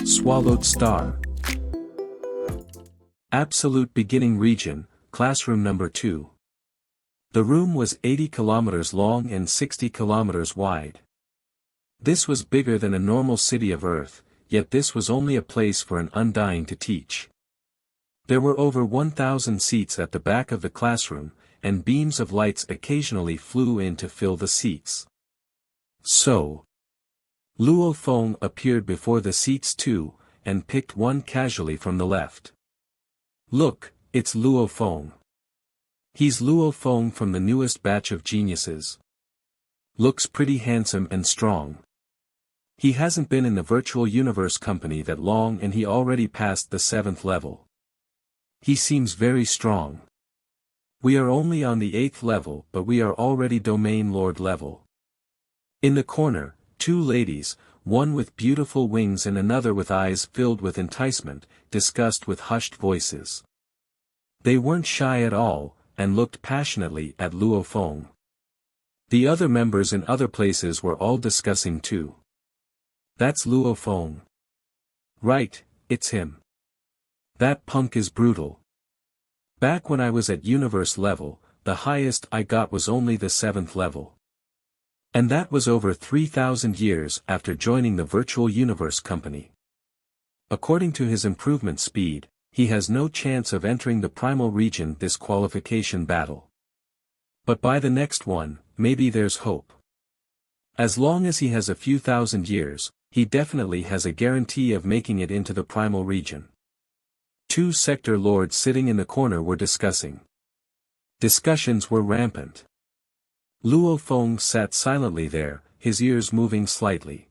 Swallowed star. Absolute beginning region, classroom number 2. The room was 80 kilometers long and 60 kilometers wide. This was bigger than a normal city of Earth, yet this was only a place for an undying to teach. There were over 1,000 seats at the back of the classroom, and beams of lights occasionally flew in to fill the seats. So, Luo Feng appeared before the seats too, and picked one casually from the left. Look, it's Luo Feng. He's Luo Feng from the newest batch of geniuses. Looks pretty handsome and strong. He hasn't been in the virtual universe company that long and he already passed the 7th level. He seems very strong. We are only on the 8th level but we are already domain lord level. In the corner, 2 ladies, one with beautiful wings and another with eyes filled with enticement, discussed with hushed voices. They weren't shy at all, and looked passionately at Luo Feng. The other members in other places were all discussing too. That's Luo Feng. Right, it's him. That punk is brutal. Back when I was at universe level, the highest I got was only the 7th level. And that was over 3,000 years after joining the virtual universe company. According to his improvement speed, he has no chance of entering the primal region this qualification battle. But by the next one, maybe there's hope. As long as he has a few thousand years, he definitely has a guarantee of making it into the primal region. 2 sector lords sitting in the corner were discussing. Discussions were rampant. Luo Feng sat silently there, his ears moving slightly.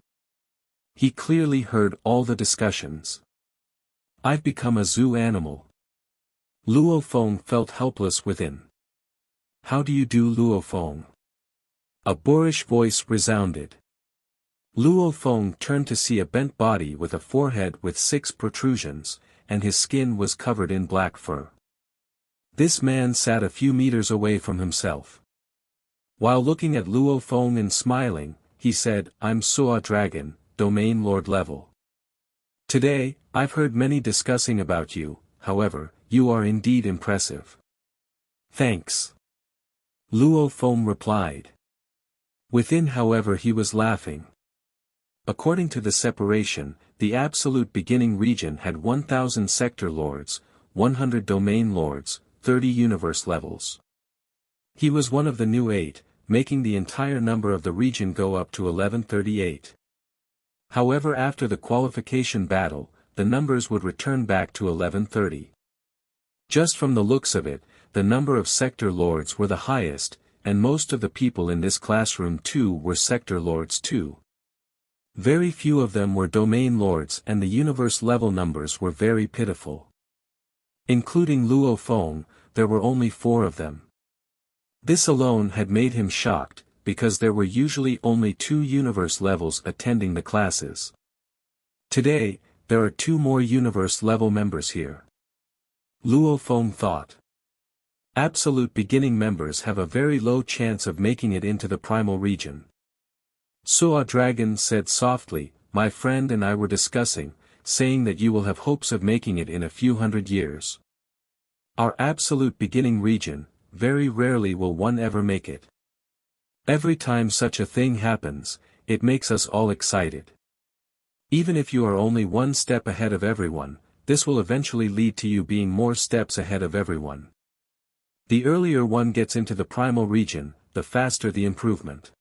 He clearly heard all the discussions. I've become a zoo animal. Luo Feng felt helpless within. How do you do, Luo Feng? A boorish voice resounded. Luo Feng turned to see a bent body with a forehead with 6 protrusions, and his skin was covered in black fur. This man sat a few meters away from himself. While looking at Luo Feng and smiling, he said, I'm Suo Dragon, domain lord level. Today, I've heard many discussing about you, however, you are indeed impressive. Thanks. Luo Feng replied. Within, however, he was laughing. According to the separation, the absolute beginning region had 1,000 sector lords, 100 domain lords, 30 universe levels. He was one of the new 8, making the entire number of the region go up to 1138. However, after the qualification battle, the numbers would return back to 1130. Just from the looks of it, the number of sector lords were the highest, and most of the people in this classroom too were sector lords too. Very few of them were domain lords and the universe level numbers were very pitiful. Including Luo Feng, there were only 4 of them. This alone had made him shocked, because there were usually only 2 universe levels attending the classes. Today, there are 2 more universe level members here. Luo Feng thought. Absolute beginning members have a very low chance of making it into the primal region. Suo Dragon said softly, my friend and I were discussing, saying that you will have hopes of making it in a few hundred years. Our absolute beginning region, very rarely will one ever make it. Every time such a thing happens, it makes us all excited. Even if you are only 1 step ahead of everyone, this will eventually lead to you being more steps ahead of everyone. The earlier one gets into the primal region, the faster the improvement.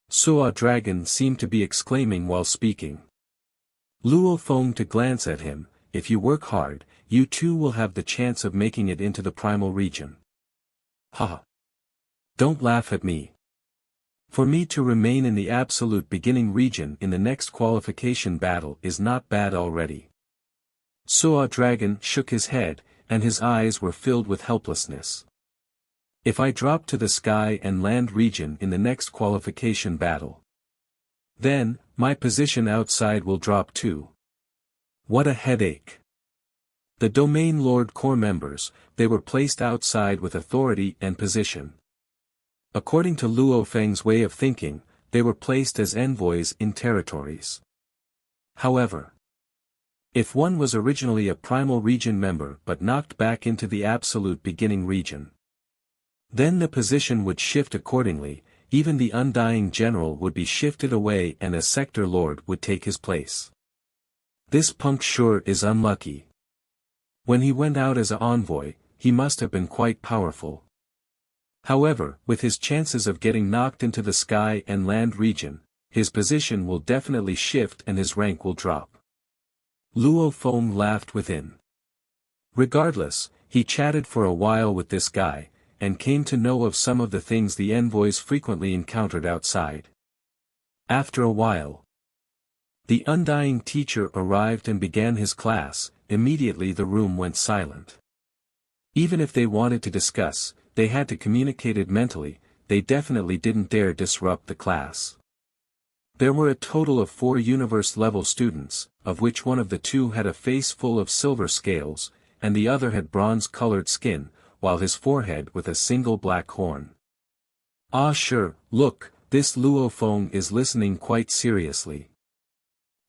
Suo Dragon seemed to be exclaiming while speaking. Luo Feng to glance at him, if you work hard, you too will have the chance of making it into the primal region. Haha. Don't laugh at me. For me to remain in the absolute beginning region in the next qualification battle is not bad already. Suo Dragon shook his head, and his eyes were filled with helplessness. If I drop to the sky and land region in the next qualification battle, then, my position outside will drop too. What a headache. The Domain Lord Corps members, they were placed outside with authority and position. According to Luo Feng's way of thinking, they were placed as envoys in territories. However, If one was originally a primal region member but knocked back into the absolute beginning region, then the position would shift accordingly, even the undying general would be shifted away and a sector lord would take his place. This punk sure is unlucky. When he went out as an envoy, he must have been quite powerful. However, with his chances of getting knocked into the sky and land region, his position will definitely shift and his rank will drop. Luo Feng laughed within. Regardless, he chatted for a while with this guy, and came to know of some of the things the envoys frequently encountered outside. After a while, the undying teacher arrived and began his class. Immediately the room went silent. Even if they wanted to discuss, they had to communicate it mentally. They definitely didn't dare disrupt the class. There were a total of 4 universe-level students, of which one of the 2 had a face full of silver scales, and the other had bronze-colored skin, while his forehead with a single black horn. Ah sure, look, this Luo Feng is listening quite seriously.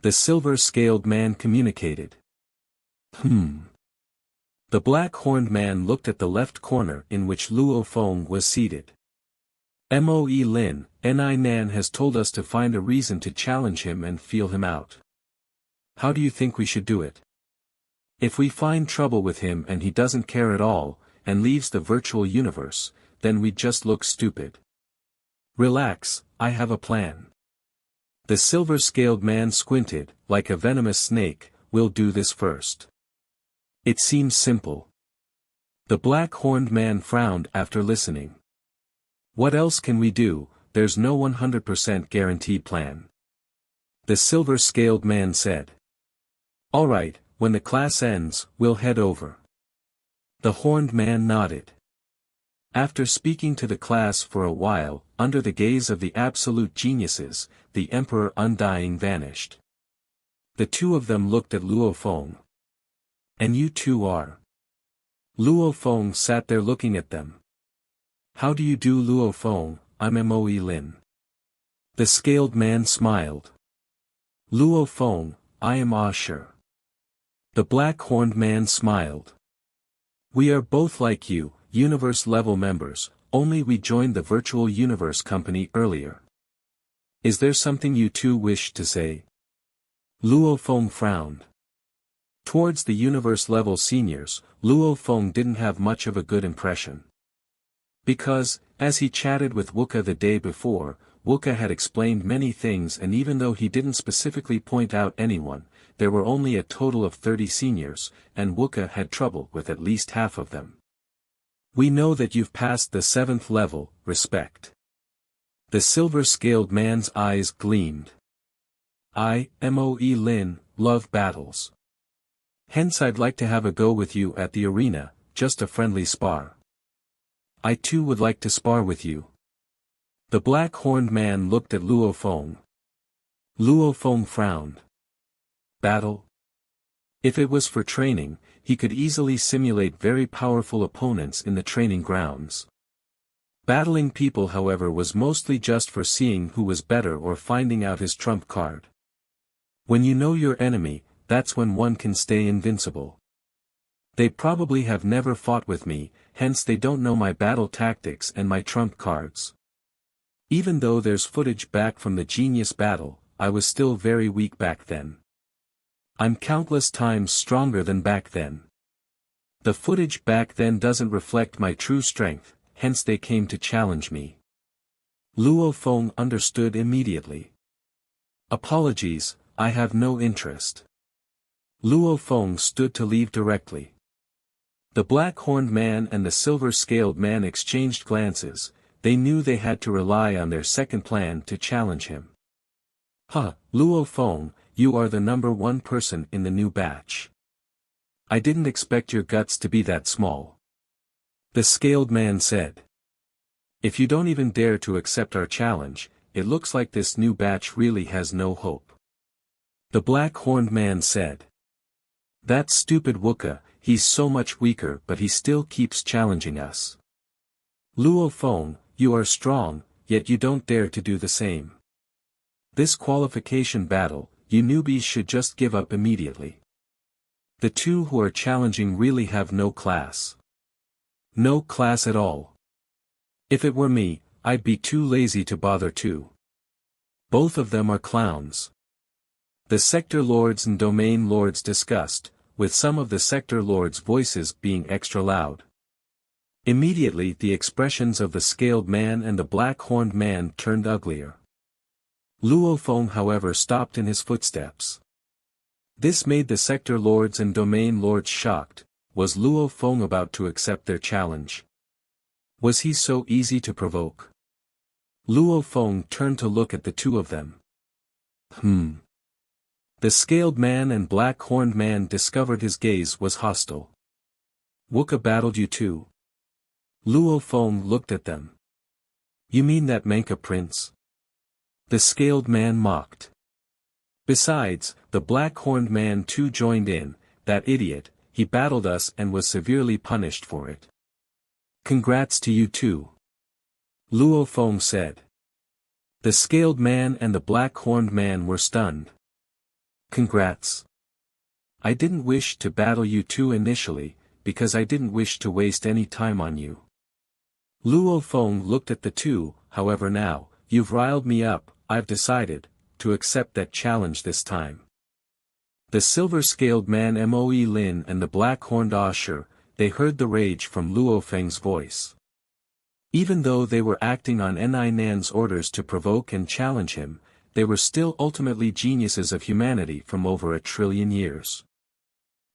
The silver-scaled man communicated. The black-horned man looked at the left corner in which Luo Feng was seated. Moe Lin, Ni Nan has told us to find a reason to challenge him and feel him out. How do you think we should do it? If we find trouble with him and he doesn't care at all, and leaves the virtual universe, then we just look stupid. Relax, I have a plan. The silver-scaled man squinted, like a venomous snake. We'll do this first. It seems simple. The black-horned man frowned after listening. What else can we do? There's no 100% guaranteed plan. The silver-scaled man said. Alright, when the class ends, we'll head over. The horned man nodded. After speaking to the class for a while, under the gaze of the absolute geniuses, the Emperor Undying vanished. The 2 of them looked at Luo Feng. And you 2 are? Luo Feng sat there looking at them. How do you do, Luo Feng? I'm Moe Lin. The scaled man smiled. Luo Feng, I am Asher. The black-horned man smiled. We are both like you, universe-level members, only we joined the virtual universe company earlier. Is there something you 2 wish to say? Luo Feng frowned. Towards the universe-level seniors, Luo Feng didn't have much of a good impression. Because, as he chatted with Wuka the day before, Wuka had explained many things, and even though he didn't specifically point out anyone, there were only a total of 30 seniors, and Wuka had trouble with at least half of them. We know that you've passed the 7th level, respect. The silver-scaled man's eyes gleamed. I, Moe Lin, love battles. Hence I'd like to have a go with you at the arena, just a friendly spar. I too would like to spar with you. The black-horned man looked at Luo Feng. Luo Feng frowned. Battle? If it was for training, he could easily simulate very powerful opponents in the training grounds. Battling people, however, was mostly just for seeing who was better or finding out his trump card. When you know your enemy, that's when one can stay invincible. They probably have never fought with me, hence they don't know my battle tactics and my trump cards. Even though there's footage back from the genius battle, I was still very weak back then. I'm countless times stronger than back then. The footage back then doesn't reflect my true strength, hence they came to challenge me. Luo Feng understood immediately. Apologies, I have no interest. Luo Feng stood to leave directly. The black-horned man and the silver-scaled man exchanged glances. They knew they had to rely on their second plan to challenge him. Luo Feng, you are the number 1 person in the new batch. I didn't expect your guts to be that small. The scaled man said. If you don't even dare to accept our challenge, it looks like this new batch really has no hope. The black-horned man said. That stupid Wuka, he's so much weaker but he still keeps challenging us. Luo Feng, you are strong, yet you don't dare to do the same. This qualification battle, you newbies should just give up immediately. The two who are challenging really have no class. No class at all. If it were me, I'd be too lazy to bother too. Both of them are clowns. The sector lords and domain lords discussed, with some of the sector lords' voices being extra loud. Immediately the expressions of the scaled man and the black-horned man turned uglier. Luo Feng however stopped in his footsteps. This made the sector lords and domain lords shocked. Was Luo Feng about to accept their challenge? Was he so easy to provoke? Luo Feng turned to look at the two of them. The scaled man and black-horned man discovered his gaze was hostile. Wuka battled you too? Luo Feng looked at them. You mean that Manka prince? The scaled man mocked. Besides, the black-horned man too joined in, that idiot, he battled us and was severely punished for it. Congrats to you too. Luo Feng said. The scaled man and the black-horned man were stunned. Congrats. I didn't wish to battle you two initially, because I didn't wish to waste any time on you. Luo Feng looked at the two, however now, you've riled me up, I've decided, to accept that challenge this time. The silver-scaled man Moe Lin and the black-horned Usher, they heard the rage from Luo Feng's voice. Even though they were acting on Ni Nan's orders to provoke and challenge him, they were still ultimately geniuses of humanity from over 1 trillion years.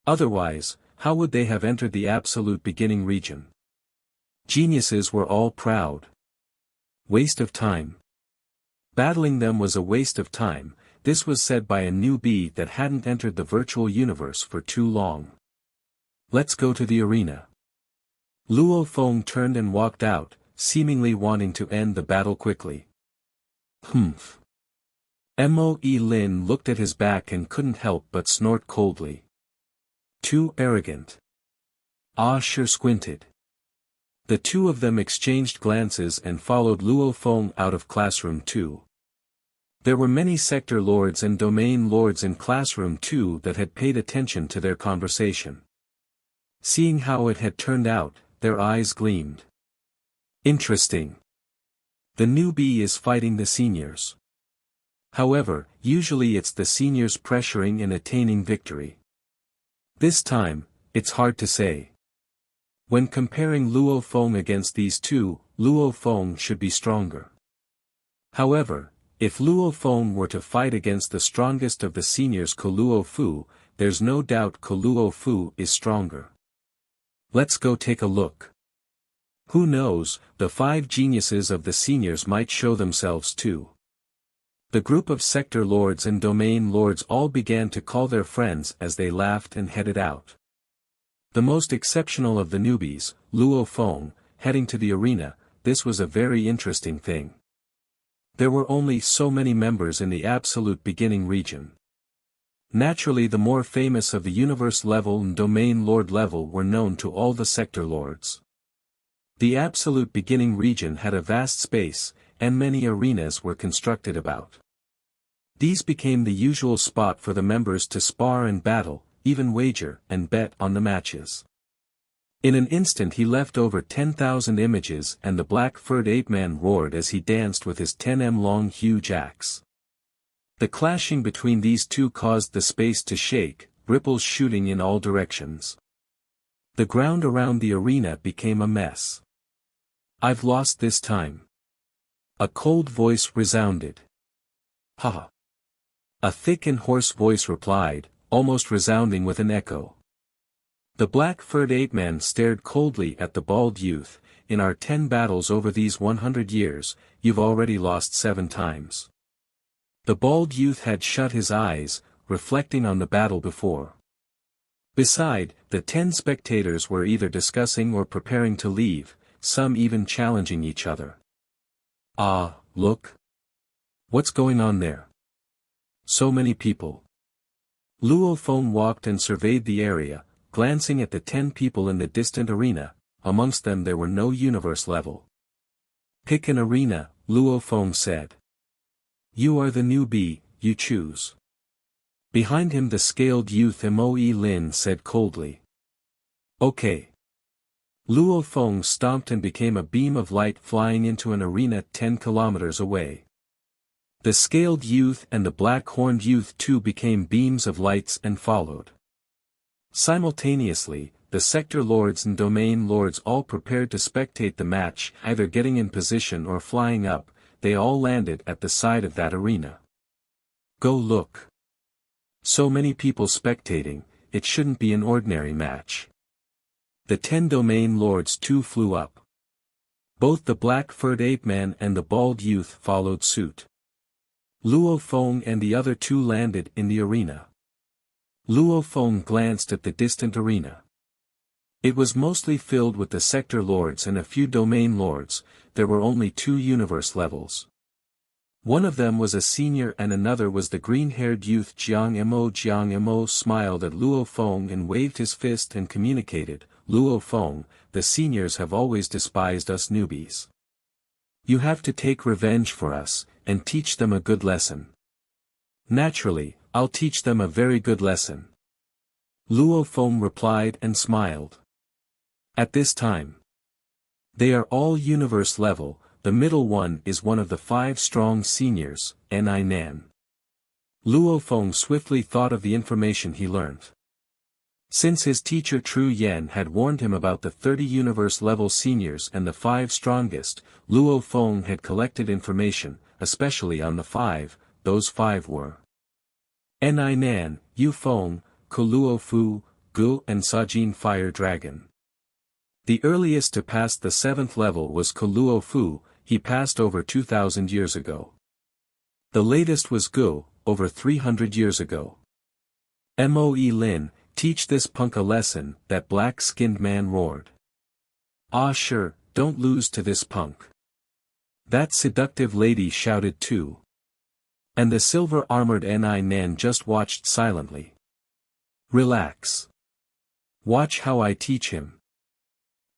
Otherwise, how would they have entered the absolute beginning region? Geniuses were all proud. Waste of time. Battling them was a waste of time, this was said by a newbie that hadn't entered the virtual universe for too long. Let's go to the arena. Luo Feng turned and walked out, seemingly wanting to end the battle quickly. Moe Lin looked at his back and couldn't help but snort coldly. Too arrogant. Sure squinted. The two of them exchanged glances and followed Luo Feng out of classroom 2. There were many sector lords and domain lords in classroom 2 that had paid attention to their conversation. Seeing how it had turned out, their eyes gleamed. Interesting. The newbie is fighting the seniors. However, usually it's the seniors pressuring and attaining victory. This time, it's hard to say. When comparing Luo Feng against these two, Luo Feng should be stronger. However, if Luo Feng were to fight against the strongest of the seniors Luo Fu, there's no doubt Luo Fu is stronger. Let's go take a look. Who knows, the 5 geniuses of the seniors might show themselves too. The group of sector lords and domain lords all began to call their friends as they laughed and headed out. The most exceptional of the newbies, Luo Feng, heading to the arena, this was a very interesting thing. There were only so many members in the absolute beginning region. Naturally the more famous of the universe level and domain lord level were known to all the sector lords. The absolute beginning region had a vast space, and many arenas were constructed about. These became the usual spot for the members to spar and battle, even wager and bet on the matches. In an instant he left over 10,000 images and the black-furred ape-man roared as he danced with his 10 long huge axe. The clashing between these two caused the space to shake, ripples shooting in all directions. The ground around the arena became a mess. I've lost this time. A cold voice resounded. Ha! A thick and hoarse voice replied, almost resounding with an echo. The black-furred ape-man stared coldly at the bald youth. In our 10 battles over these 100 years, you've already lost 7 times. The bald youth had shut his eyes, reflecting on the battle before. Beside, the 10 spectators were either discussing or preparing to leave, some even challenging each other. Ah, look! What's going on there? So many people. Luo Feng walked and surveyed the area, glancing at the 10 people in the distant arena. Amongst them there were no universe level. Pick an arena, Luo Feng said. You are the newbie, you choose. Behind him the scaled youth Moe Lin said coldly. Okay. Luo Feng stomped and became a beam of light flying into an arena 10 kilometers away. The scaled youth and the black-horned youth too became beams of lights and followed. Simultaneously, the sector lords and domain lords all prepared to spectate the match, either getting in position or flying up. They all landed at the side of that arena. Go look. So many people spectating, it shouldn't be an ordinary match. The 10 domain lords too flew up. Both the black-furred ape-man and the bald youth followed suit. Luo Feng and the other two landed in the arena. Luo Feng glanced at the distant arena. It was mostly filled with the sector lords and a few domain lords. There were only 2 universe levels. One of them was a senior and another was the green-haired youth Jiang Mo. Jiang Mo smiled at Luo Feng and waved his fist and communicated, Luo Feng, the seniors have always despised us newbies. You have to take revenge for us, and teach them a good lesson. Naturally, I'll teach them a very good lesson. Luo Feng replied and smiled. At this time, they are all universe level. The middle one is one of the 5 strong seniors, Ni Nan. Luo Feng swiftly thought of the information he learned. Since his teacher Tru Yen had warned him about the 30 universe-level seniors and the 5 strongest, Luo Feng had collected information, especially on the 5, those 5 were Ni Nan, Yu Feng, Koluo Fu, Gu and Sajin Fire Dragon. The earliest to pass the 7th level was Koluo Fu, he passed over 2,000 years ago. The latest was Gu, over 300 years ago. Moe Lin, teach this punk a lesson, that black-skinned man roared. Ah sure, don't lose to this punk. That seductive lady shouted too. And the silver-armored Ni Nan just watched silently. Relax. Watch how I teach him.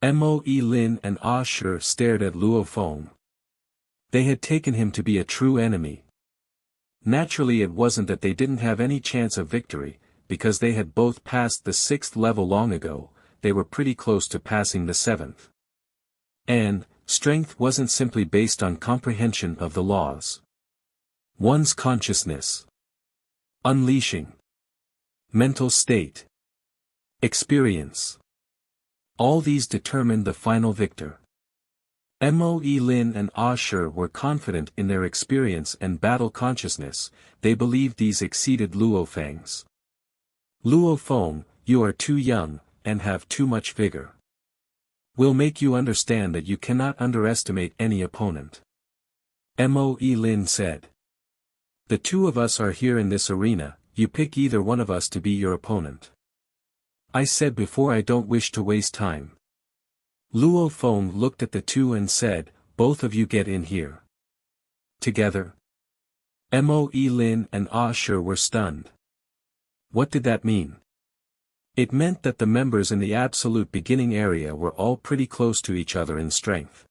Moe Lin and Ah Sure stared at Luo Feng. They had taken him to be a true enemy. Naturally it wasn't that they didn't have any chance of victory, because they had both passed the 6th level long ago, they were pretty close to passing the 7th. And, strength wasn't simply based on comprehension of the laws. One's consciousness. Unleashing. Mental state. Experience. All these determined the final victor. Moe Lin and Ah Sure were confident in their experience and battle consciousness, they believed these exceeded Luo Feng's. Luo Feng, you are too young, and have too much vigor. We'll make you understand that you cannot underestimate any opponent. Moe Lin said. The 2 of us are here in this arena, you pick either one of us to be your opponent. I said before I don't wish to waste time. Luo Feng looked at the 2 and said, both of you get in here. Together. Moe Lin and Ah Sure were stunned. What did that mean? It meant that the members in the absolute beginning area were all pretty close to each other in strength.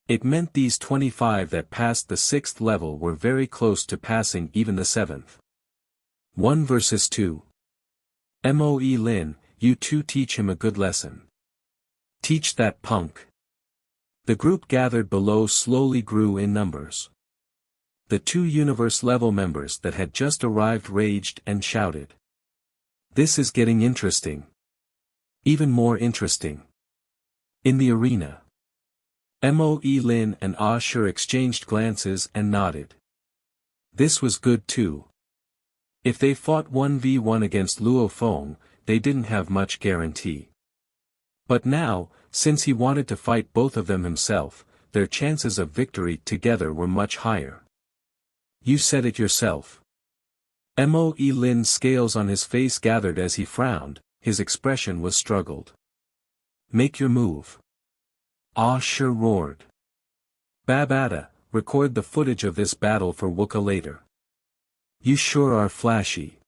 It meant these 25 that passed the 6th level were very close to passing even the 7th. 1 versus 2. Moe Lin, you 2 teach him a good lesson. Teach that punk. The group gathered below slowly grew in numbers. The 2 universe-level members that had just arrived raged and shouted. This is getting interesting. Even more interesting. In the arena. Moe Lin and Ah Sure exchanged glances and nodded. This was good too. If they fought 1v1 against Luo Feng, they didn't have much guarantee. But now, since he wanted to fight both of them himself, their chances of victory together were much higher. You said it yourself. Moe Lin's scales on his face gathered as he frowned, his expression was struggled. Make your move. Ah Sure roared. Babata, record the footage of this battle for Wooka later. You sure are flashy.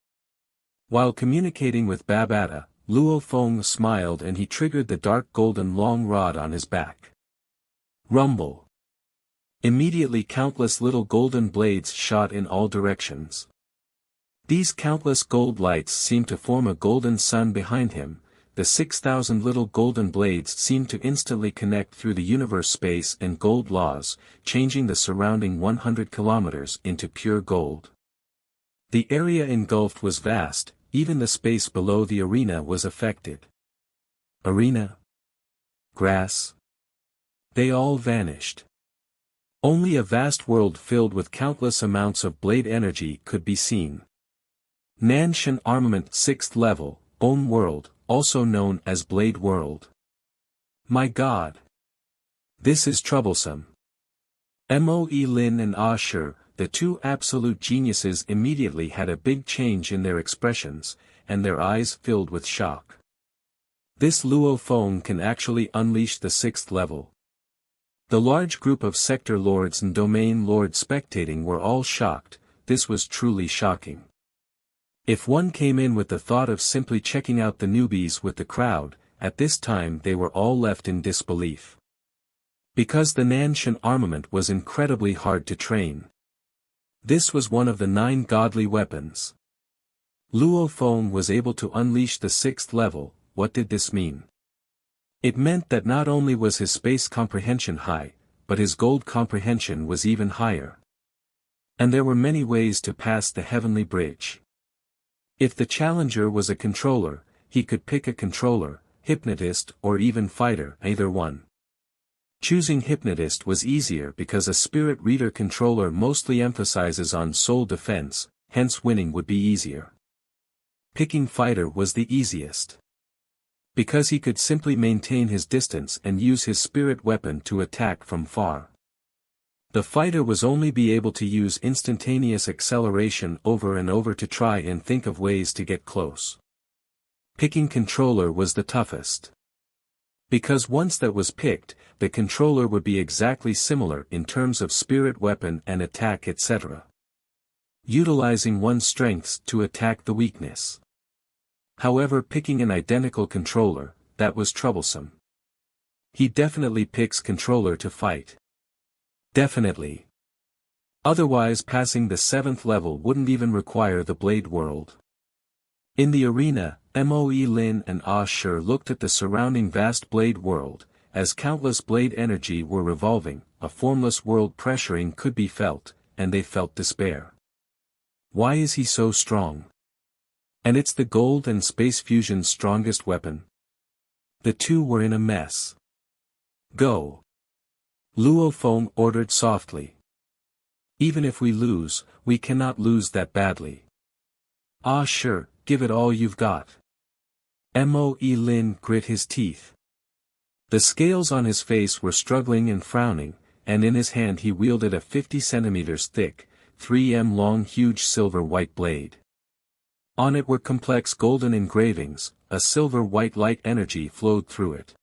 While communicating with Babata, Luo Feng smiled and he triggered the dark golden long rod on his back. Rumble. Immediately countless little golden blades shot in all directions. These countless gold lights seemed to form a golden sun behind him. The 6,000 little golden blades seemed to instantly connect through the universe space and gold laws, changing the surrounding 100 kilometers into pure gold. The area engulfed was vast, even the space below the arena was affected. Arena? Grass? They all vanished. Only a vast world filled with countless amounts of blade energy could be seen. Nanshan Armament 6th level, Own World, also known as Blade World. My God! This is troublesome. Moe Lin and Ah Shi, the two absolute geniuses, immediately had a big change in their expressions, and their eyes filled with shock. This Luo Feng can actually unleash the 6th level. The large group of sector lords and domain lords spectating were all shocked. This was truly shocking. If one came in with the thought of simply checking out the newbies with the crowd, at this time they were all left in disbelief. Because the Nanshan armament was incredibly hard to train. This was one of the 9 godly weapons. Luo Feng was able to unleash the 6th level. What did this mean? It meant that not only was his space comprehension high, but his gold comprehension was even higher. And there were many ways to pass the heavenly bridge. If the challenger was a controller, he could pick a controller, hypnotist or even fighter, either one. Choosing hypnotist was easier because a spirit reader controller mostly emphasizes on soul defense, hence winning would be easier. Picking fighter was the easiest. Because he could simply maintain his distance and use his spirit weapon to attack from far. The fighter was only be able to use instantaneous acceleration over and over to try and think of ways to get close. Picking controller was the toughest. Because once that was picked, the controller would be exactly similar in terms of spirit weapon and attack etc. Utilizing one's strengths to attack the weakness. However, picking an identical controller, that was troublesome. He definitely picks controller to fight. Definitely. Otherwise passing the 7th level wouldn't even require the Blade World. In the arena, Moe Lin and Ah Shi looked at the surrounding vast Blade World, as countless blade energy were revolving, a formless world pressuring could be felt, and they felt despair. Why is he so strong? And it's the gold and space fusion's strongest weapon. The two were in a mess. Go. Luo Feng ordered softly. Even if we lose, we cannot lose that badly. Ah Shi, give it all you've got. Moe Lin grit his teeth. The scales on his face were struggling and frowning, and in his hand he wielded a 50 centimeters thick, 3 m long huge silver white blade. On it were complex golden engravings, a silver white light energy flowed through it.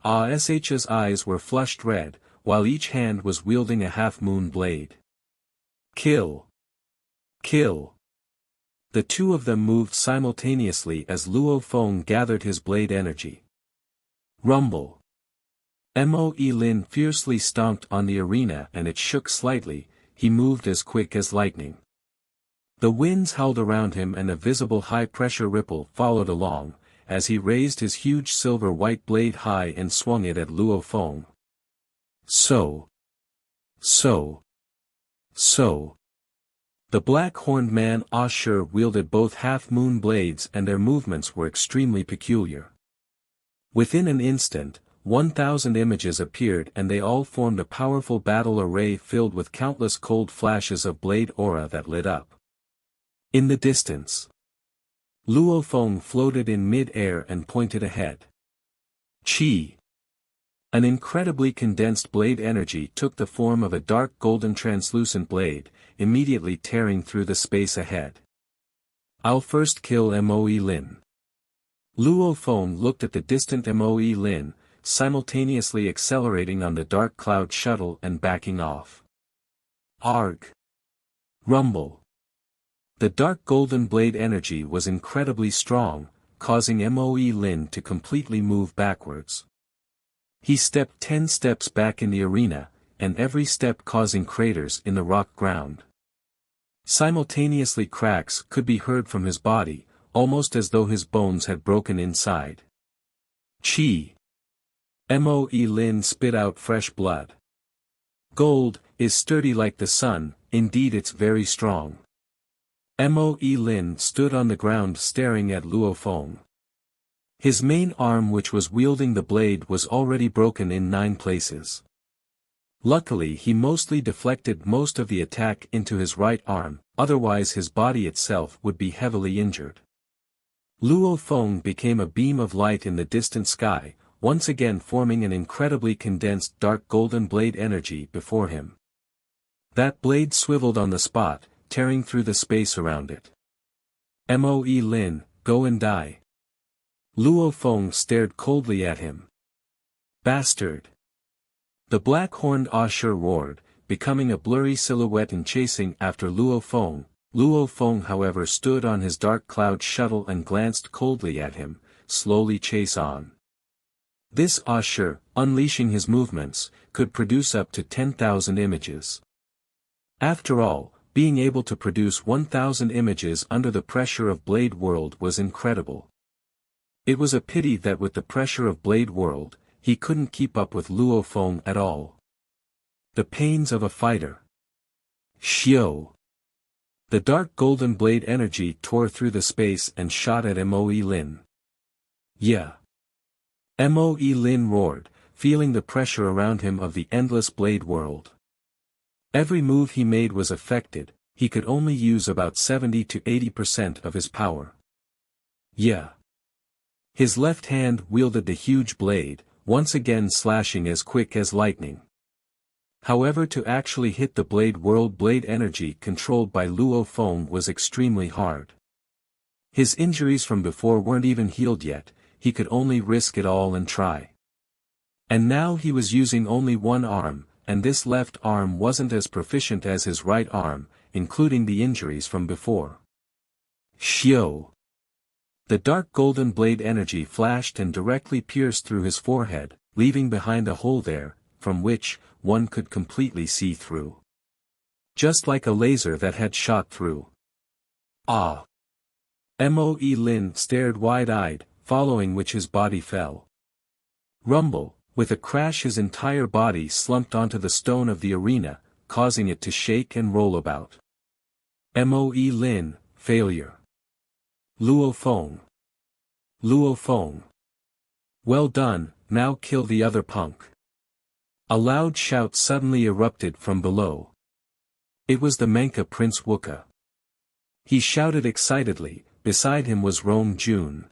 Ah Shi's eyes were flushed red, while each hand was wielding a half-moon blade. Kill! Kill! The two of them moved simultaneously as Luo Feng gathered his blade energy. Rumble! Moe Lin fiercely stomped on the arena and it shook slightly. He moved as quick as lightning. The winds howled around him and a visible high-pressure ripple followed along, as he raised his huge silver-white blade high and swung it at Luo Feng. So. The black-horned man Ah Shi wielded both half-moon blades and their movements were extremely peculiar. Within an instant, 1,000 images appeared and they all formed a powerful battle array filled with countless cold flashes of blade aura that lit up. In the distance, Luo Feng floated in mid-air and pointed ahead. Chi! An incredibly condensed blade energy took the form of a dark golden translucent blade, immediately tearing through the space ahead. I'll first kill Moe Lin. Luo Feng looked at the distant Moe Lin, simultaneously accelerating on the dark cloud shuttle and backing off. Arg! Rumble! The dark golden blade energy was incredibly strong, causing Moe Lin to completely move backwards. He stepped 10 steps back in the arena, and every step causing craters in the rock ground. Simultaneously cracks could be heard from his body, almost as though his bones had broken inside. Chi. Moe Lin spit out fresh blood. Gold is sturdy like the sun, indeed it's very strong. Moe Lin stood on the ground staring at Luo Feng. His main arm which was wielding the blade was already broken in 9 places. Luckily he mostly deflected most of the attack into his right arm, otherwise his body itself would be heavily injured. Luo Feng became a beam of light in the distant sky, once again forming an incredibly condensed dark golden blade energy before him. That blade swiveled on the spot, tearing through the space around it. Moe Lin, go and die. Luo Feng stared coldly at him. Bastard! The black-horned Ashur roared, becoming a blurry silhouette and chasing after Luo Feng. Luo Feng however stood on his dark cloud shuttle and glanced coldly at him, slowly chase on. This Ashur, unleashing his movements, could produce up to 10,000 images. After all, being able to produce 1,000 images under the pressure of Blade World was incredible. It was a pity that with the pressure of Blade World, he couldn't keep up with Luo Feng at all. The pains of a fighter. Xiao. The dark golden blade energy tore through the space and shot at Moe Lin. Yeah. Moe Lin roared, feeling the pressure around him of the endless Blade World. Every move he made was affected, he could only use about 70 to 80% of his power. Yeah. His left hand wielded the huge blade, once again slashing as quick as lightning. However, to actually hit the Blade World blade energy controlled by Luo Feng was extremely hard. His injuries from before weren't even healed yet, he could only risk it all and try. And now he was using only one arm, and this left arm wasn't as proficient as his right arm, including the injuries from before. Xiao. The dark golden blade energy flashed and directly pierced through his forehead, leaving behind a hole there, from which one could completely see through. Just like a laser that had shot through. Ah! Moe Lin stared wide-eyed, following which his body fell. Rumble, with a crash his entire body slumped onto the stone of the arena, causing it to shake and roll about. Moe Lin, failure. Luo Feng. Luo Feng. Well done, now kill the other punk. A loud shout suddenly erupted from below. It was the Menka Prince Wuka. He shouted excitedly, beside him was Rome Jun.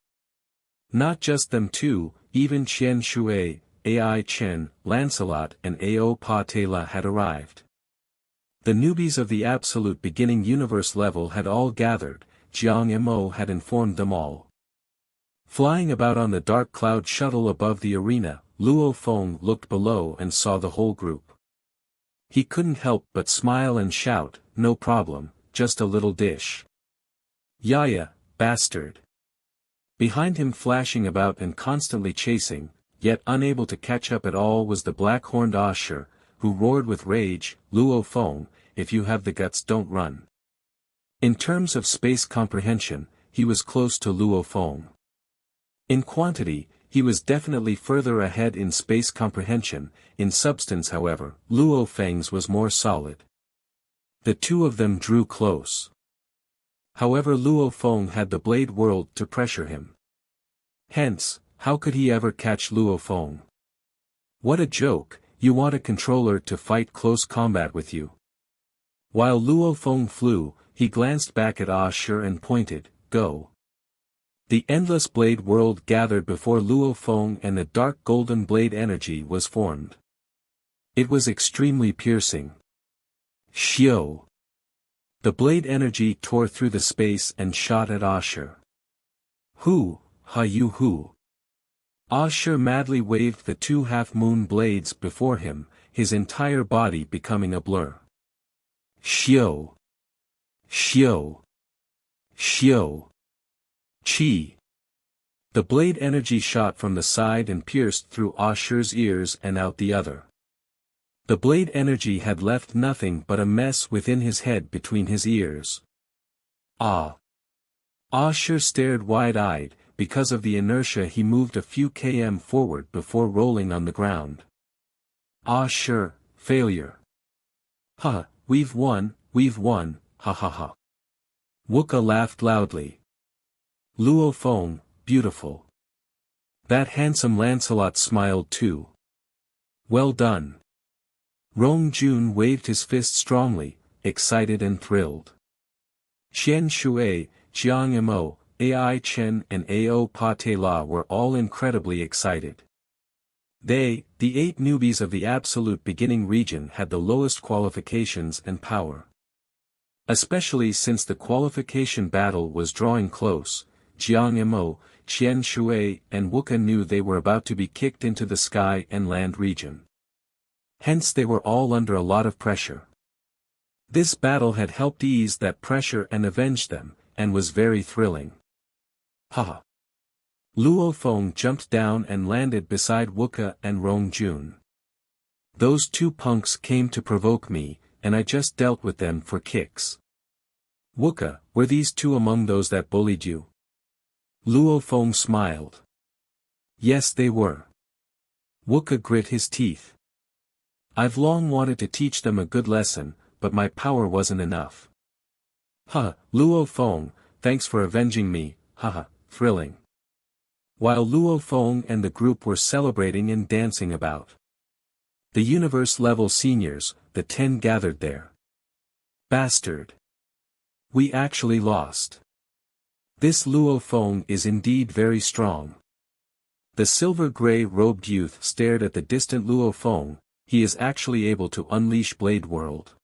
Not just them two, even Qian Shui, Ai Chen, Lancelot and Ao Pa Tela had arrived. The newbies of the absolute beginning universe level had all gathered, Jiang Mo had informed them all. Flying about on the dark cloud shuttle above the arena, Luo Feng looked below and saw the whole group. He couldn't help but smile and shout, no problem, just a little dish. Yaya, bastard. Behind him flashing about and constantly chasing, yet unable to catch up at all was the black-horned Ashur, who roared with rage, Luo Feng, if you have the guts don't run. In terms of space comprehension, he was close to Luo Feng. In quantity, he was definitely further ahead in space comprehension, in substance however, Luo Feng's was more solid. The two of them drew close. However, Luo Feng had the Blade World to pressure him. Hence, how could he ever catch Luo Feng? What a joke, you want a controller to fight close combat with you. While Luo Feng flew, he glanced back at Ashur and pointed, go. The endless Blade World gathered before Luo Feng and the dark golden blade energy was formed. It was extremely piercing. Xiao. The blade energy tore through the space and shot at Ashur. Hu, ha you hu. Ashur madly waved the 2 half-moon blades before him, his entire body becoming a blur. Xiao. Xiao. Xiao. Qi. The blade energy shot from the side and pierced through Ashur's ears and out the other. The blade energy had left nothing but a mess within his head between his ears. Ah! Ah Shi stared wide-eyed. Because of the inertia he moved a few km forward before rolling on the ground. Ah Shi, failure. Ha, we've won, ha ha ha. Wuka laughed loudly. Luo Feng, beautiful. That handsome Lancelot smiled too. Well done. Rong Jun waved his fist strongly, excited and thrilled. Xian Shui, Jiang Mo, Ai Chen and Ao Pa Te La were all incredibly excited. They, the 8 newbies of the absolute beginning region, had the lowest qualifications and power. Especially since the qualification battle was drawing close, Jiang Mo, Qian Shui and Wuka knew they were about to be kicked into the sky and land region. Hence they were all under a lot of pressure. This battle had helped ease that pressure and avenge them, and was very thrilling. Ha! Luo Feng jumped down and landed beside Wuka and Rong Jun. Those 2 punks came to provoke me, and I just dealt with them for kicks. Wuka, were these 2 among those that bullied you? Luo Feng smiled. Yes, they were. Wuka grit his teeth. I've long wanted to teach them a good lesson, but my power wasn't enough. Ha, Luo Feng, thanks for avenging me, haha, thrilling. While Luo Feng and the group were celebrating and dancing about. The universe-level seniors, the 10 gathered there. Bastard. We actually lost. This Luo Feng is indeed very strong. The silver-gray-robed youth stared at the distant Luo Feng. He is actually able to unleash Blade World.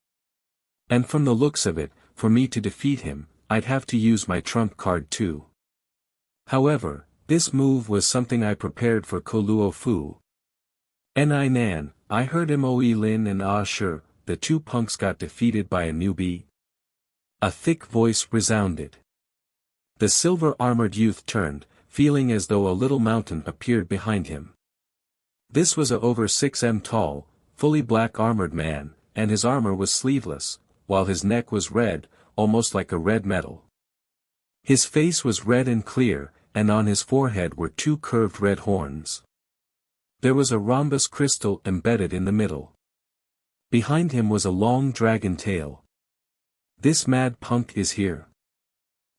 And from the looks of it, for me to defeat him, I'd have to use my trump card too. However, this move was something I prepared for Ko Luo Fu. Ni Nan, I heard Moe Lin and Ah Shi, the 2 punks got defeated by a newbie. A thick voice resounded. The silver-armored youth turned, feeling as though a little mountain appeared behind him. This was a over 6 m tall, fully black armored man, and his armor was sleeveless, while his neck was red, almost like a red metal. His face was red and clear, and on his forehead were 2 curved red horns. There was a rhombus crystal embedded in the middle. Behind him was a long dragon tail. This mad punk is here.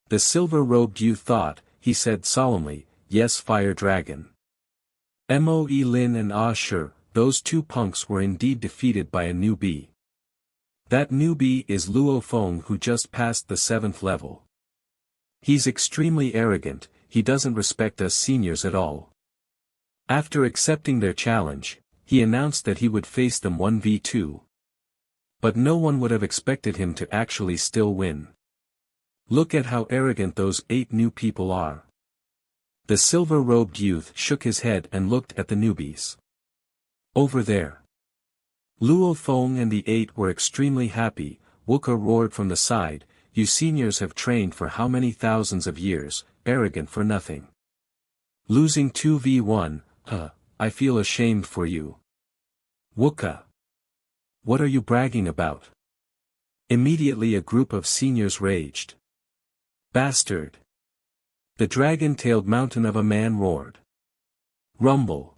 The silver-robed youth thought, he said solemnly, yes, Fire Dragon. Moe Lin and Ah Shi, those 2 punks were indeed defeated by a newbie. That newbie is Luo Feng, who just passed the 7th level. He's extremely arrogant, he doesn't respect us seniors at all. After accepting their challenge, he announced that he would face them 1v2. But no one would have expected him to actually still win. Look at how arrogant those 8 new people are. The silver-robed youth shook his head and looked at the newbies. Over there. Luo Feng and the 8 were extremely happy. Wuka roared from the side, you seniors have trained for how many thousands of years, arrogant for nothing. Losing 2v1, I feel ashamed for you. Wuka. What are you bragging about? Immediately a group of seniors raged. Bastard. The dragon-tailed mountain of a man roared. Rumble.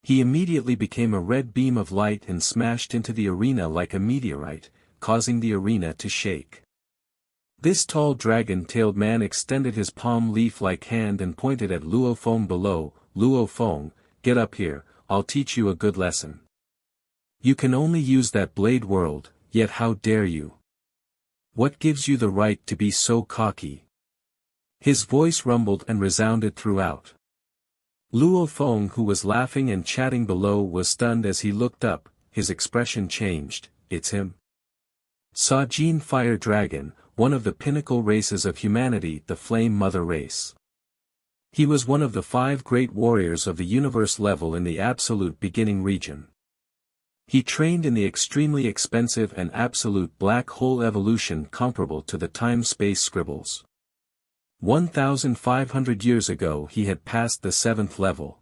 He immediately became a red beam of light and smashed into the arena like a meteorite, causing the arena to shake. This tall dragon-tailed man extended his palm leaf-like hand and pointed at Luo Feng below. Luo Feng, get up here, I'll teach you a good lesson. You can only use that Blade World, yet how dare you? What gives you the right to be so cocky? His voice rumbled and resounded throughout. Luo Feng, who was laughing and chatting below, was stunned as he looked up. His expression changed. It's him. Sajin Fire Dragon, one of the pinnacle races of humanity, the Flame Mother race. He was one of the 5 great warriors of the universe level in the absolute beginning region. He trained in the extremely expensive and absolute black hole evolution comparable to the time-space scribbles. 1,500 years ago he had passed the 7th level.